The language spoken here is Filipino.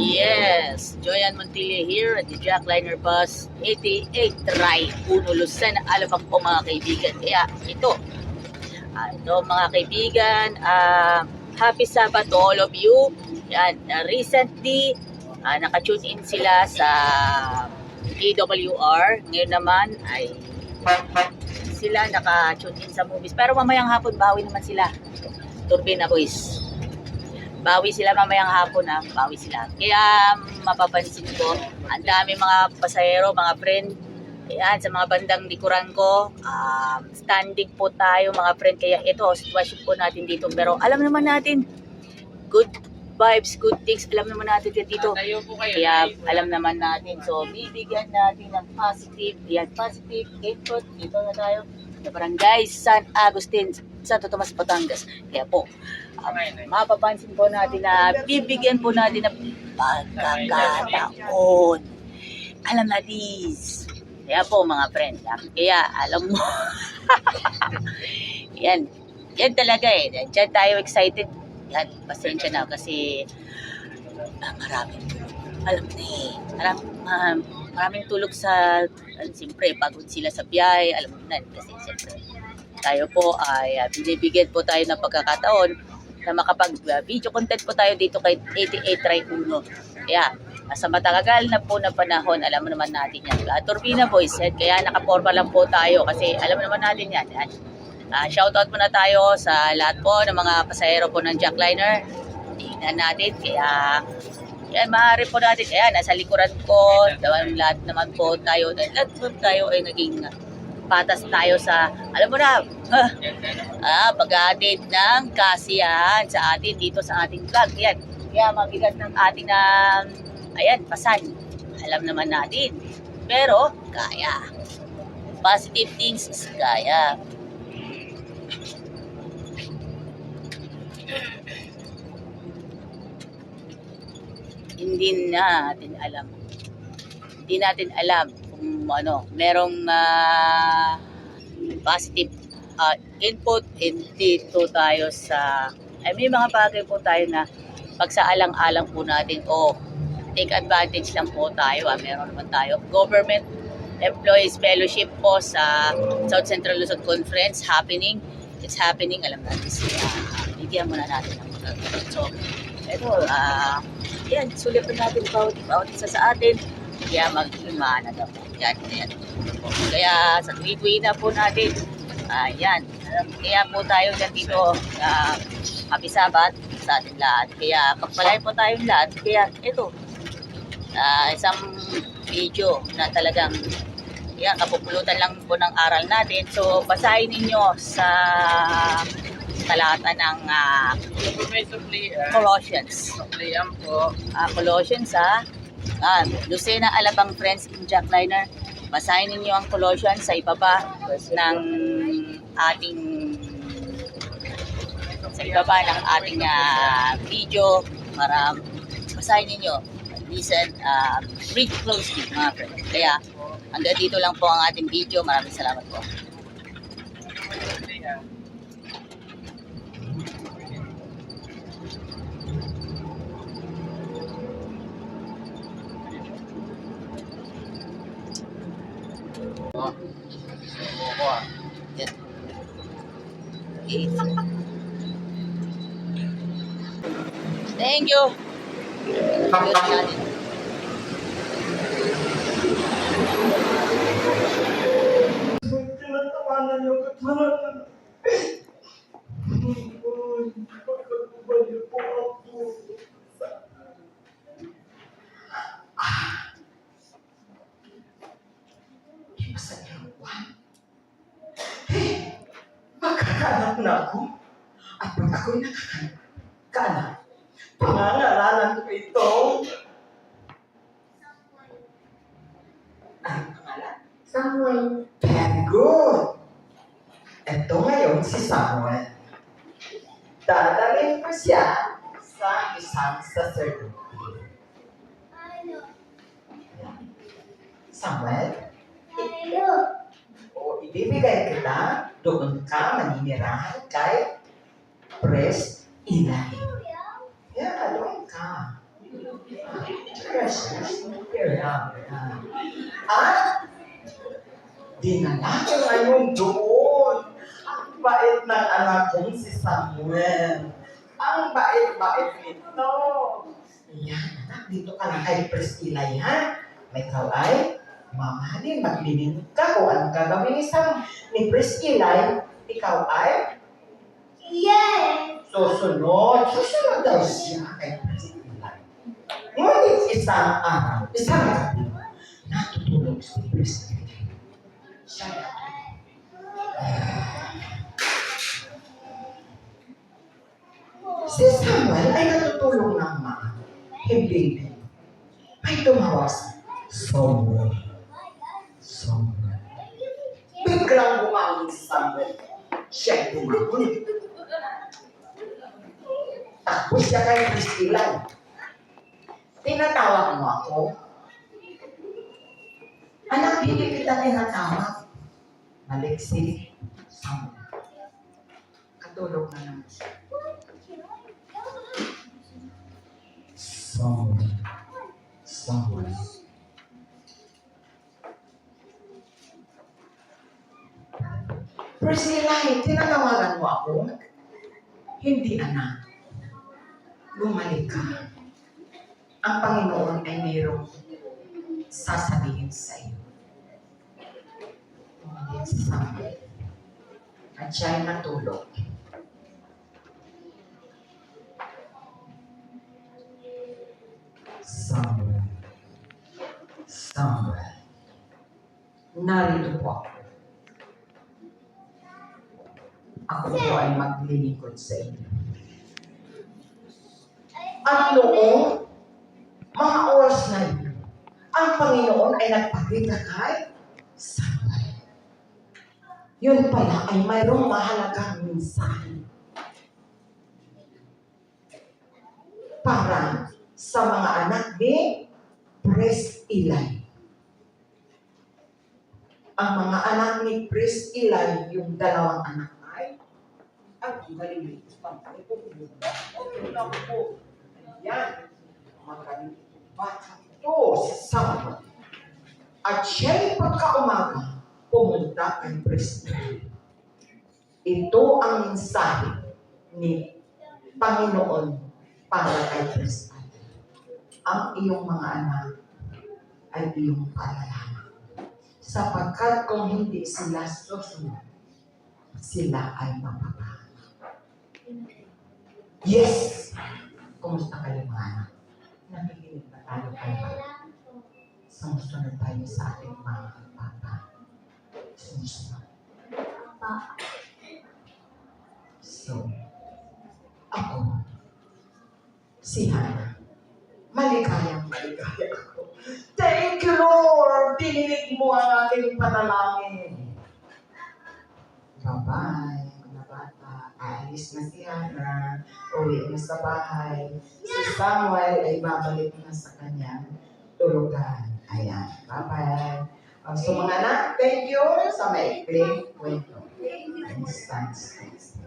Yes, Joyan Montilla here at the Jackliner Bus 88 Try Puno Lucena, Alabang po mga kaibigan. Kaya ito mga kaibigan, happy Sabbath to all of you. Yan, recently naka-tune in sila sa AWR. Ngayon naman ay sila naka-tune in sa movies. Pero mamayang hapon bawi naman sila. Turbina Boys. Bawi sila mamayang hapon bawi sila. Kaya mapapansin ko, ang dami mga pasahero, mga friend. Ayan, sa mga bandang likuran ko, standing po tayo mga friend. Kaya ito, sitwasyon po natin dito. Pero alam naman natin, good vibes, good things, alam naman natin dito. Kaya alam naman natin. So, bibigyan natin ng positive, positive input. Dito na tayo sa Barangay San Agustin, Santo Tomas, Batangas. Kaya po, mapapansin po natin na bibigyan po natin ng pagkakataon. Alam na this. Kaya po mga friend, kaya alam mo, yan talaga Diyan tayo excited. Yan, pasensya na kasi maraming maraming tulog sa, siyempre, pagod sila sa biyahe, alam mo na, kasi siyempre, tayo po ay binibigyan po tayo ng pagkakataon na makapag-video content po tayo dito kay 88 Try Uno. Kaya, sa matagal na po na panahon, alam mo naman natin yan. Turbina Boys, kaya nakaporma lang po tayo kasi alam naman natin yan. Shoutout muna tayo sa lahat po ng mga pasahero po ng Jackliner. Tingnan natin, kaya yan, maaari po natin. Kaya nasa likuran ko, lahat naman po tayo ay naging patas tayo sa, alam mo na, pag-aatid ng kasiyahan sa atin dito sa ating vlog. Yan, kaya mabigat ng ating pasan. Alam naman natin. Pero, kaya. Positive things is kaya. Hindi natin alam kung merong positive input. Hindi to tayo sa, may mga bagay po tayo na pagsaalang-alang po natin take advantage lang po tayo. Meron naman tayo Government Employees Fellowship po sa South Central Luzon Conference it's happening, alam natin siya. Bigyan muna natin ng magagawa. So, ito, yan, sulit na natin bawat isa sa atin. Kaya mag-imana na po. Yan. Kaya sa tuwi-tuwi na po natin, kaya po tayo dito, happy Sabbath sa ating lahat. Kaya pagpalay po tayong lahat. Kaya ito, isang video na talagang kapupulutan lang po ng aral natin. So, basahin ninyo sa talata ng Colossians. Colossians Lucena, Alabang Friends in Jackliner. Basahin ninyo ang Colossians sa ibaba ng ating video para basahin ninyo. Listen, read closely mga friends. Kaya hanggang dito lang po ang ating video. Maraming salamat po. Thank you. Tinatawanan niyo katawanan. Pagkakubali po ako. Magkakaanak na ako. At pag ako'y nakakaanak, pangangalanan ko ito. Ang pangalan? Samuel. Very good. Ito ngayon si Samuel. Dadalhin ko siya sa isang sacerdote. Samuel? Ibibigay kita, doon ka maninirahan kay Priest Eli. Yeah, doon ka. siya. Kaya, at dinala ko ngayon doon. Ang bait ng anak kong si Samuel. Ang bait-bait nito. Yan, anak, dito ka na kay Priscilla, ha? Ikaw ay mamahalin, maglinig ka kung anong gagawin ni Priscilla. Ikaw ay Yes! susunod daw siya kay Priscilla. Ngunit isang araw, isang gabi, natutulog si Priscilla. Siya si Samuel ay natutulog ng maaga. Hindi. May tumawag si Samuel. Samuel. Biglang bumangon si Samuel. Siya bumangon. Takbo siya kay Priscilla. Tinatawag mo ako? Anak, hindi kita tinatawag. Balik si Samuel. Katulog na naman siya. Samuel. Priscilla, tinatawagan mo ako? Hindi, anak. Bumalik ka. Ang Panginoon ay mayroong sasabihin sa iyo. Bumalik si Samuel. At siya ay natulog. Samuel. Narito po ako. Ako po ay maglilingkod sa inyo. At noong mga oras na ito, ang Panginoon ay nagpakita kay Samuel. Yun pala ay mayroong mahalagang mensahe para sa mga anak ni Priscilla. Ang mga anak ni Priscilla, yung dalawang anak ay ang galing ito. Ayan. Magaling bata ito si Samuel. At siya'y pagkaumaga pumunta kay Priscilla. Ito ang mensahe ni Panginoon para kay Priscilla. Ang iyong mga anak ay iyong palalaman. Sapagkat kung hindi sila susunod, sila ay mapapahamak. Yes! Kumusta kayo mga anak? Nakikinig ba tayo kayo? Sumusunod tayo sa ating mga papa. Sumusunod. So, ako, si Hannah, maligayang ako. Thank you, Lord! Dininig mo ang aking panalangin. Bye-bye, mga bata. Aalis na si Hannah. Uwi na sa bahay. Si Samuel ay babalik na sa kanyang tulugan. Ayan. Bye-bye. So mga anak, thank you sa maikling kwento. Thanks.